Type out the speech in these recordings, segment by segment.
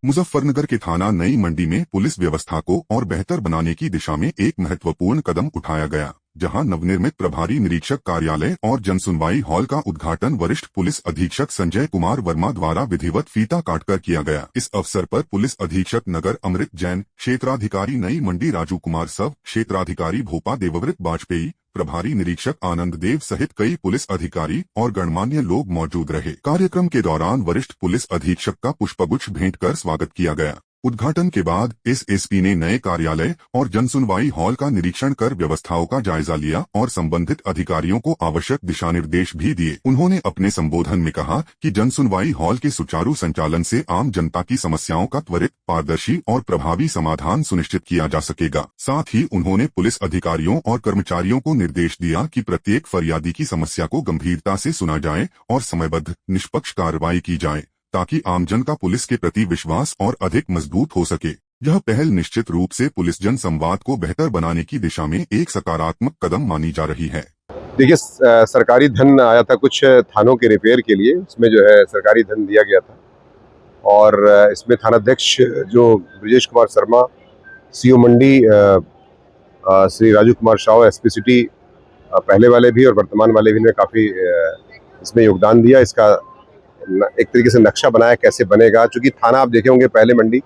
मुजफ्फरनगर के थाना नई मंडी में पुलिस व्यवस्था को और बेहतर बनाने की दिशा में एक महत्वपूर्ण कदम उठाया गया, जहां नवनिर्मित प्रभारी निरीक्षक कार्यालय और जनसुनवाई हॉल का उद्घाटन वरिष्ठ पुलिस अधीक्षक संजय कुमार वर्मा द्वारा विधिवत फीता काटकर किया गया। इस अवसर पर पुलिस अधीक्षक नगर अमृत जैन, क्षेत्राधिकारी नई मंडी राजू कुमार सव, क्षेत्राधिकारी भोपा देवव्रत वाजपेयी, प्रभारी निरीक्षक आनंद देव सहित कई पुलिस अधिकारी और गणमान्य लोग मौजूद रहे। कार्यक्रम के दौरान वरिष्ठ पुलिस अधीक्षक का पुष्पगुच्छ भेंट कर स्वागत किया गया। उद्घाटन के बाद एसएसपी ने नए कार्यालय और जनसुनवाई हॉल का निरीक्षण कर व्यवस्थाओं का जायजा लिया और संबंधित अधिकारियों को आवश्यक दिशा निर्देश भी दिए। उन्होंने अपने संबोधन में कहा कि जनसुनवाई हॉल के सुचारू संचालन से आम जनता की समस्याओं का त्वरित, पारदर्शी और प्रभावी समाधान सुनिश्चित किया जा सकेगा। साथ ही उन्होंने पुलिस अधिकारियों और कर्मचारियों को निर्देश दिया कि प्रत्येक फरियादी की समस्या को गंभीरता से सुना जाए और समयबद्ध, निष्पक्ष कार्रवाई की जाए, ताकि आमजन का पुलिस के प्रति विश्वास और अधिक मजबूत हो सके। यह पहल निश्चित रूप से पुलिस जन संवाद को बेहतर बनाने की दिशा में एक सकारात्मक कदम मानी जा रही है। देखिए, सरकारी धन आया था कुछ थानों के रिपेयर के लिए, इसमें जो है सरकारी धन दिया गया था और इसमें थानाध्यक्ष जो ब्रजेश कुमार शर्मा, सीओ मंडी श्री राजू कुमार साव, एसपी सिटी पहले वाले भी और वर्तमान वाले भी ने काफ़ी इसमें योगदान दिया। इसका एक तरीके से नक्शा बनाया कैसे बनेगा, क्योंकि थाना आप देखे होंगे पहले मंडी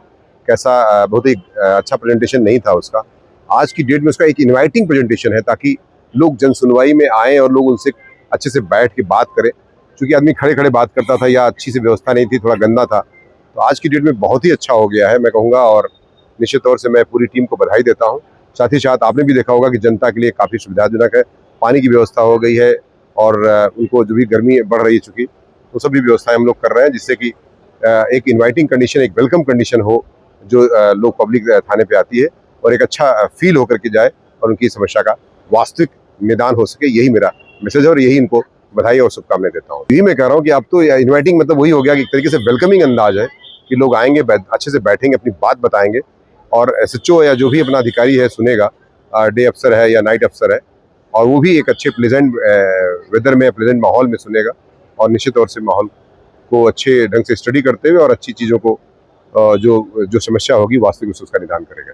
कैसा बहुत ही अच्छा प्रेजेंटेशन नहीं था उसका। आज की डेट में उसका एक इनवाइटिंग प्रेजेंटेशन है ताकि लोग जन सुनवाई में आएँ और लोग उनसे अच्छे से बैठ के बात करें, क्योंकि आदमी खड़े खड़े बात करता था या अच्छी सी व्यवस्था नहीं थी, थोड़ा गंदा था। तो आज की डेट में बहुत ही अच्छा हो गया है मैं कहूँगा, और निश्चित तौर से मैं पूरी टीम को बधाई देता हूँ। साथ ही साथ आपने भी देखा होगा कि जनता के लिए काफ़ी सुविधाजनक है, पानी की व्यवस्था हो गई है और उनको जो भी गर्मी बढ़ रही है चूँकि वो सभी व्यवस्थाएं हम लोग कर रहे हैं, जिससे कि एक इनवाइटिंग कंडीशन, एक वेलकम कंडीशन हो, जो लोग पब्लिक थाने पे आती है और एक अच्छा फील होकर के जाए और उनकी समस्या का वास्तविक निदान हो सके। यही मेरा मैसेज है और यही इनको बधाई और शुभकामनाएं देता हूँ। यही मैं कह रहा हूँ कि अब तो इन्वाइटिंग मतलब वही हो गया कि एक तरीके से वेलकमिंग अंदाज है कि लोग आएंगे, अच्छे से बैठेंगे, अपनी बात बताएंगे और एसएचओ या जो भी अपना अधिकारी है सुनेगा, डे अफसर है या नाइट अफसर है, और वो भी एक अच्छे प्लेजेंट वेदर में, प्लेजेंट माहौल में सुनेगा और निश्चित तौर से माहौल को अच्छे ढंग से स्टडी करते हुए और अच्छी चीज़ों को जो समस्या होगी वास्तविक उसका निदान करेगा।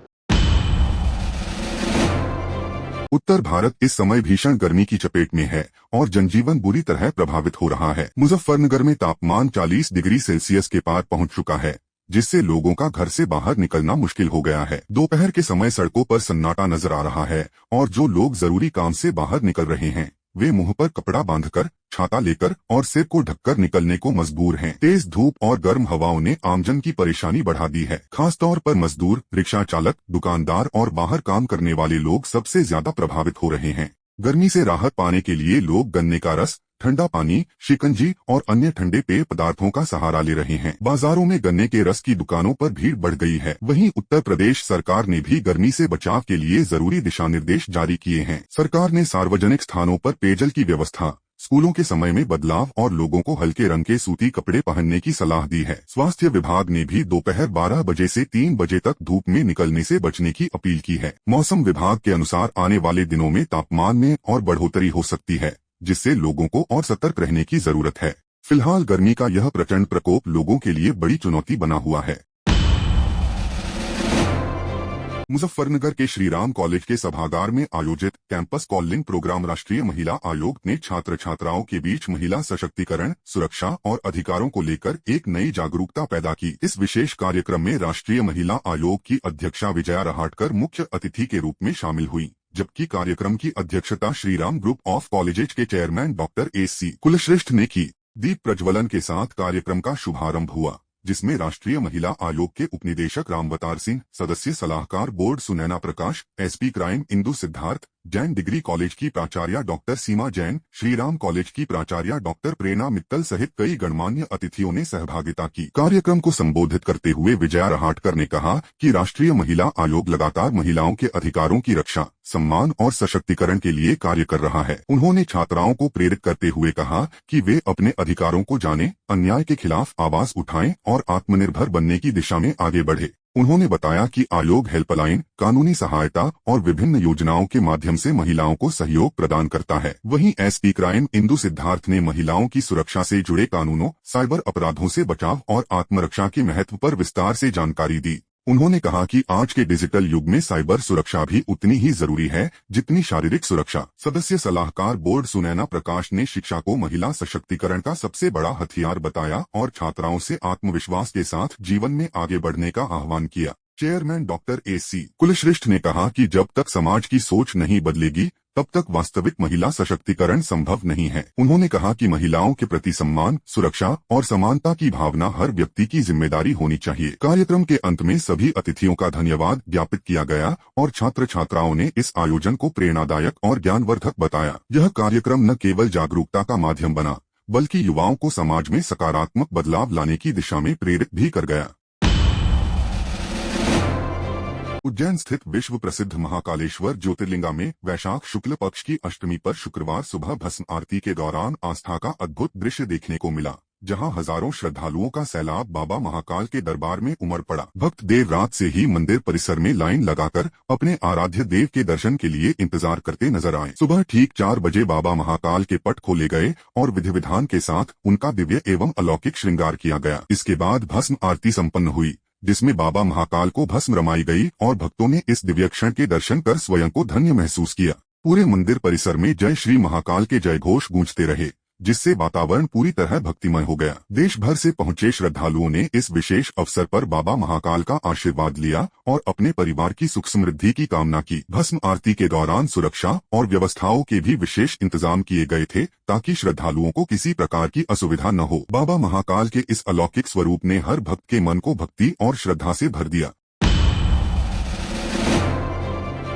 उत्तर भारत इस समय भीषण गर्मी की चपेट में है और जनजीवन बुरी तरह प्रभावित हो रहा है। मुजफ्फरनगर में तापमान 40 डिग्री सेल्सियस के पार पहुंच चुका है, जिससे लोगों का घर से बाहर निकलना मुश्किल हो गया है। दोपहर के समय सड़कों पर सन्नाटा नजर आ रहा है और जो लोग जरूरी काम से बाहर निकल रहे हैं वे मुंह पर कपड़ा बांधकर, छाता लेकर और सिर को ढककर निकलने को मजबूर हैं। तेज धूप और गर्म हवाओं ने आमजन की परेशानी बढ़ा दी है। खासतौर पर मजदूर, रिक्शा चालक, दुकानदार और बाहर काम करने वाले लोग सबसे ज्यादा प्रभावित हो रहे हैं। गर्मी से राहत पाने के लिए लोग गन्ने का रस, ठंडा पानी, शिकंजी और अन्य ठंडे पेय पदार्थों का सहारा ले रहे हैं। बाजारों में गन्ने के रस की दुकानों पर भीड़ बढ़ गई है। वहीं उत्तर प्रदेश सरकार ने भी गर्मी से बचाव के लिए जरूरी दिशा निर्देश जारी किए हैं। सरकार ने सार्वजनिक स्थानों पर पेयजल की व्यवस्था, स्कूलों के समय में बदलाव और लोगों को हल्के रंग के सूती कपड़े पहनने की सलाह दी है। स्वास्थ्य विभाग ने भी दोपहर 12 बजे से 3 बजे तक धूप में निकलने से बचने की अपील की है। मौसम विभाग के अनुसार आने वाले दिनों में तापमान में और बढ़ोतरी हो सकती है, जिससे लोगों को और सतर्क रहने की जरूरत है। फिलहाल गर्मी का यह प्रचंड प्रकोप लोगों के लिए बड़ी चुनौती बना हुआ है। मुजफ्फरनगर के श्रीराम कॉलेज के सभागार में आयोजित कैंपस कॉलिंग प्रोग्राम राष्ट्रीय महिला आयोग ने छात्र छात्राओं के बीच महिला सशक्तिकरण, सुरक्षा और अधिकारों को लेकर एक नई जागरूकता पैदा की। इस विशेष कार्यक्रम में राष्ट्रीय महिला आयोग की अध्यक्षा विजया रहाटकर मुख्य अतिथि के रूप में शामिल हुई, जबकि कार्यक्रम की अध्यक्षता श्रीराम ग्रुप ऑफ कॉलेजेस के चेयरमैन डॉक्टर एस.सी. कुलश्रेष्ठ ने की। दीप प्रज्वलन के साथ कार्यक्रम का शुभारंभ हुआ, जिसमें राष्ट्रीय महिला आयोग के उपनिदेशक रामवतार सिंह, सदस्य सलाहकार board Sunaina Prakash, SP crime Indu Siddharth, Jain degree college की प्राचार्य डॉक्टर सीमा जैन, श्रीराम कॉलेज की प्राचार्य डॉक्टर प्रेरणा मित्तल सहित कई गणमान्य अतिथियों ने सहभागिता की। कार्यक्रम को संबोधित करते हुए विजया रहाटकर ने कहा कि राष्ट्रीय महिला आयोग लगातार महिलाओं के अधिकारों की रक्षा, सम्मान और सशक्तिकरण के लिए कार्य कर रहा है। उन्होंने छात्राओं को प्रेरित करते हुए कहा कि वे अपने अधिकारों को जानें, अन्याय के खिलाफ आवाज उठाएं और आत्मनिर्भर बनने की दिशा में आगे बढ़े। उन्होंने बताया कि आयोग हेल्पलाइन, कानूनी सहायता और विभिन्न योजनाओं के माध्यम से महिलाओं को सहयोग प्रदान करता है। वहीं एसपी क्राइम इंदु सिद्धार्थ ने महिलाओं की सुरक्षा से जुड़े कानूनों, साइबर अपराधों से बचाव और आत्मरक्षा के महत्व पर विस्तार से जानकारी दी। उन्होंने कहा कि आज के डिजिटल युग में साइबर सुरक्षा भी उतनी ही जरूरी है जितनी शारीरिक सुरक्षा। सदस्य सलाहकार बोर्ड सुनैना प्रकाश ने शिक्षा को महिला सशक्तिकरण का सबसे बड़ा हथियार बताया और छात्राओं से आत्मविश्वास के साथ जीवन में आगे बढ़ने का आह्वान किया। चेयरमैन डॉक्टर AC कुलश्रेष्ठ ने कहा कि जब तक समाज की सोच नहीं बदलेगी तब तक वास्तविक महिला सशक्तिकरण संभव नहीं है। उन्होंने कहा कि महिलाओं के प्रति सम्मान, सुरक्षा और समानता की भावना हर व्यक्ति की जिम्मेदारी होनी चाहिए। कार्यक्रम के अंत में सभी अतिथियों का धन्यवाद ज्ञापित किया गया और छात्र छात्राओं ने इस आयोजन को प्रेरणादायक और ज्ञानवर्धक बताया। यह कार्यक्रम न केवल जागरूकता का माध्यम बना बल्कि युवाओं को समाज में सकारात्मक बदलाव लाने की दिशा में प्रेरित भी कर गया। उज्जैन स्थित विश्व प्रसिद्ध महाकालेश्वर ज्योतिर्लिंगा में वैशाख शुक्ल पक्ष की अष्टमी पर शुक्रवार सुबह भस्म आरती के दौरान आस्था का अद्भुत दृश्य देखने को मिला, जहां हजारों श्रद्धालुओं का सैलाब बाबा महाकाल के दरबार में उमड़ पड़ा। भक्त देर रात से ही मंदिर परिसर में लाइन लगाकर अपने आराध्य देव के दर्शन के लिए इंतजार करते नजर आए। सुबह ठीक 4 बजे बाबा महाकाल के पट खोले गए और विधि विधान के साथ उनका दिव्य एवं अलौकिक श्रृंगार किया गया। इसके बाद भस्म आरती संपन्न हुई, जिसमें बाबा महाकाल को भस्म रमाई गई और भक्तों ने इस दिव्य क्षण के दर्शन कर स्वयं को धन्य महसूस किया। पूरे मंदिर परिसर में जय श्री महाकाल के जय घोष गूंजते रहे, जिससे वातावरण पूरी तरह भक्तिमय हो गया। देश भर से पहुंचे श्रद्धालुओं ने इस विशेष अवसर पर बाबा महाकाल का आशीर्वाद लिया और अपने परिवार की सुख समृद्धि की कामना की। भस्म आरती के दौरान सुरक्षा और व्यवस्थाओं के भी विशेष इंतजाम किए गए थे ताकि श्रद्धालुओं को किसी प्रकार की असुविधा न हो। बाबा महाकाल के इस अलौकिक स्वरूप ने हर भक्त के मन को भक्ति और श्रद्धा से भर दिया।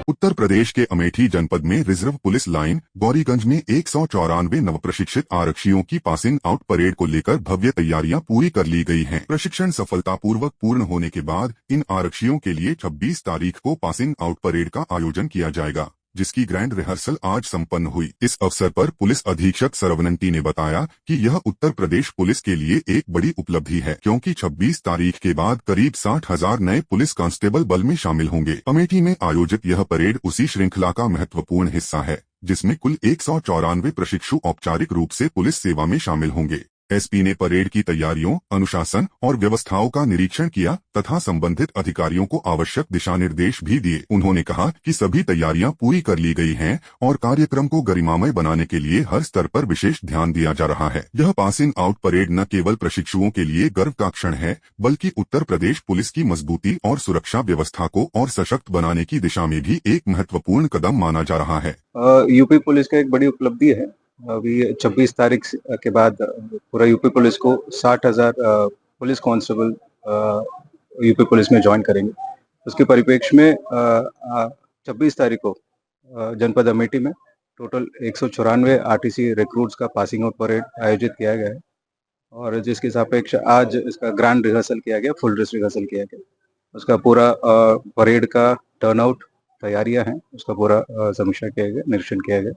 उत्तर प्रदेश के अमेठी जनपद में रिजर्व पुलिस लाइन गौरीगंज में 194 नवप्रशिक्षित आरक्षियों की पासिंग आउट परेड को लेकर भव्य तैयारियां पूरी कर ली गई हैं। प्रशिक्षण सफलतापूर्वक पूर्ण होने के बाद इन आरक्षियों के लिए 26 तारीख को पासिंग आउट परेड का आयोजन किया जाएगा, जिसकी ग्रैंड रिहर्सल आज संपन्न हुई। इस अवसर पर पुलिस अधीक्षक सरवनंती ने बताया कि यह उत्तर प्रदेश पुलिस के लिए एक बड़ी उपलब्धि है, क्योंकि 26 तारीख के बाद करीब 60,000 नए पुलिस कांस्टेबल बल में शामिल होंगे। अमेठी में आयोजित यह परेड उसी श्रृंखला का महत्वपूर्ण हिस्सा है, जिसमें कुल 194 प्रशिक्षु औपचारिक रूप से पुलिस सेवा में शामिल होंगे। एसपी ने परेड की तैयारियों, अनुशासन और व्यवस्थाओं का निरीक्षण किया तथा संबंधित अधिकारियों को आवश्यक दिशा निर्देश भी दिए। उन्होंने कहा कि सभी तैयारियां पूरी कर ली गई हैं और कार्यक्रम को गरिमामय बनाने के लिए हर स्तर पर विशेष ध्यान दिया जा रहा है। यह पासिंग आउट परेड न केवल प्रशिक्षुओं के लिए गर्व का क्षण है, बल्कि उत्तर प्रदेश पुलिस की मजबूती और सुरक्षा व्यवस्था को और सशक्त बनाने की दिशा में भी एक महत्वपूर्ण कदम माना जा रहा है। यूपी पुलिस का एक बड़ी उपलब्धि है। अभी 26 तारीख के बाद पूरा यूपी पुलिस को 60,000 पुलिस कांस्टेबल यूपी पुलिस में ज्वाइन करेंगे। उसके परिप्रेक्ष्य में 26 तारीख को जनपद अमेठी में टोटल 194 आरटीसी रिक्रूट्स का पासिंग आउट परेड आयोजित किया गया है और जिसके सापेक्ष आज इसका ग्रैंड रिहर्सल किया गया, फुल ड्रेस रिहर्सल किया गया। उसका पूरा परेड का टर्नआउट तैयारियां हैं, उसका पूरा समीक्षा किया गया, निरीक्षण किया गया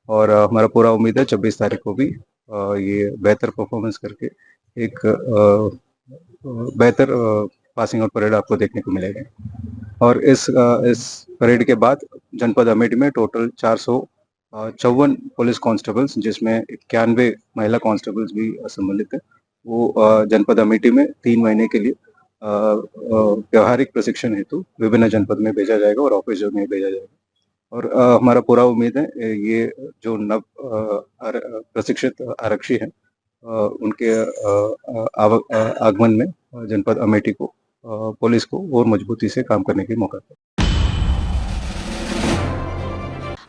और हमारा पूरा उम्मीद है 26 तारीख को भी ये बेहतर परफॉर्मेंस करके एक बेहतर पासिंग आउट परेड आपको देखने को मिलेगा। और इस परेड के बाद जनपद अमेठी में टोटल 454 पुलिस कांस्टेबल्स, जिसमें 91 महिला कांस्टेबल्स भी सम्मिलित है, वो जनपद अमेठी में 3 महीने के लिए व्यवहारिक प्रशिक्षण हेतु विभिन्न जनपद में भेजा जाएगा और ऑफिस में भेजा जाएगा। और हमारा पूरा उम्मीद है ये जो नव प्रशिक्षित आरक्षी हैं उनके आगमन में जनपद अमेठी को पुलिस को और मजबूती से काम करने के मौका है।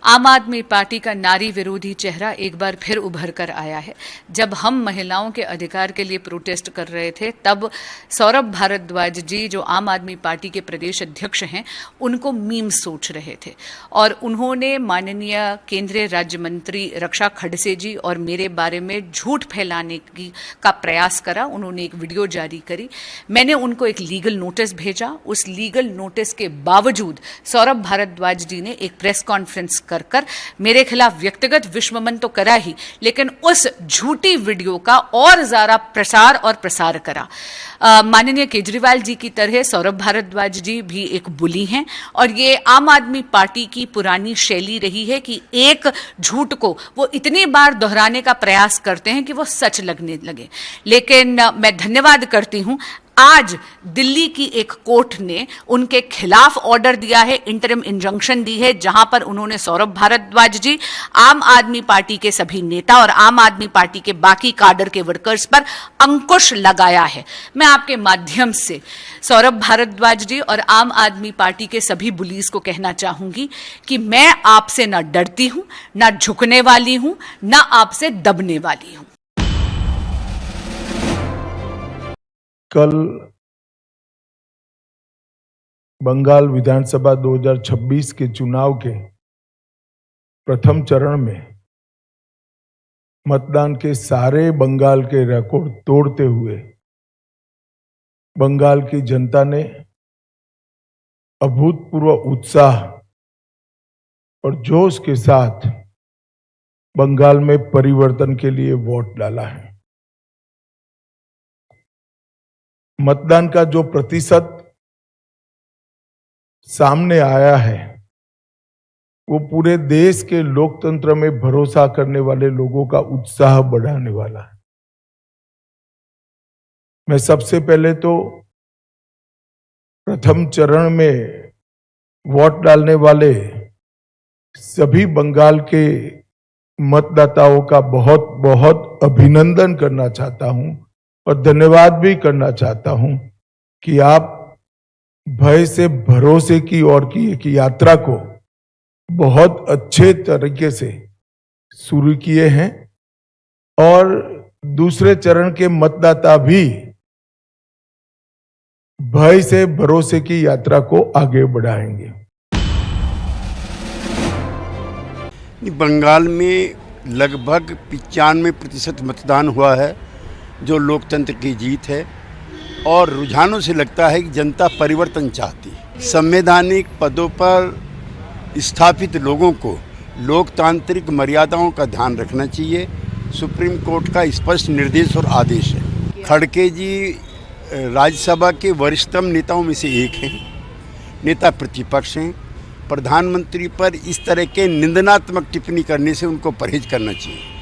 आम आदमी पार्टी का नारी विरोधी चेहरा एक बार फिर उभर कर आया है। जब हम महिलाओं के अधिकार के लिए प्रोटेस्ट कर रहे थे, तब सौरभ भारद्वाज जी, जो आम आदमी पार्टी के प्रदेश अध्यक्ष हैं, उनको मीम सोच रहे थे और उन्होंने माननीय केंद्रीय राज्य मंत्री रक्षा खड़से जी और मेरे बारे में झूठ फैलाने का प्रयास करा। उन्होंने एक वीडियो जारी करी, मैंने उनको एक लीगल नोटिस भेजा। उस लीगल नोटिस के बावजूद सौरभ भारद्वाज जी ने एक प्रेस कॉन्फ्रेंस कर कर मेरे खिलाफ व्यक्तिगत विषममन तो करा ही, लेकिन उस झूठी वीडियो का और ज्यादा प्रसार और प्रसार करा। माननीय केजरीवाल जी की तरह सौरभ भारद्वाज जी भी एक बुली हैं और ये आम आदमी पार्टी की पुरानी शैली रही है कि एक झूठ को वो इतनी बार दोहराने का प्रयास करते हैं कि वो सच लगने लगे। लेकिन मैं धन्यवाद करती हूं, आज दिल्ली की एक कोर्ट ने उनके खिलाफ ऑर्डर दिया है, इंटरिम इंजंक्शन दी है, जहां पर उन्होंने सौरभ भारद्वाज जी, आम आदमी पार्टी के सभी नेता और आम आदमी पार्टी के बाकी काडर के वर्कर्स पर अंकुश लगाया है। मैं आपके माध्यम से सौरभ भारद्वाज जी और आम आदमी पार्टी के सभी बुलीज को कहना चाहूंगी कि मैं आपसे ना डरती हूं, ना झुकने वाली हूं, ना आपसे दबने वाली हूं। कल बंगाल विधानसभा 2026 के चुनाव के प्रथम चरण में मतदान के सारे बंगाल के रिकॉर्ड तोड़ते हुए बंगाल की जनता ने अभूतपूर्व उत्साह और जोश के साथ बंगाल में परिवर्तन के लिए वोट डाला है। मतदान का जो प्रतिशत सामने आया है वो पूरे देश के लोकतंत्र में भरोसा करने वाले लोगों का उत्साह बढ़ाने वाला है। मैं सबसे पहले तो प्रथम चरण में वोट डालने वाले सभी बंगाल के मतदाताओं का बहुत बहुत अभिनंदन करना चाहता हूं और धन्यवाद भी करना चाहता हूं कि आप भय से भरोसे की ओर की एक यात्रा को बहुत अच्छे तरीके से शुरू किए हैं और दूसरे चरण के मतदाता भी भय से भरोसे की यात्रा को आगे बढ़ाएंगे। बंगाल में लगभग 95% मतदान हुआ है, जो लोकतंत्र की जीत है और रुझानों से लगता है कि जनता परिवर्तन चाहती है। संवैधानिक पदों पर स्थापित लोगों को लोकतांत्रिक मर्यादाओं का ध्यान रखना चाहिए। सुप्रीम कोर्ट का स्पष्ट निर्देश और आदेश है। खड़गे जी राज्यसभा के वरिष्ठतम नेताओं में से एक हैं, नेता प्रतिपक्ष हैं। प्रधानमंत्री पर इस तरह के निंदनात्मक टिप्पणी करने से उनको परहेज करना चाहिए।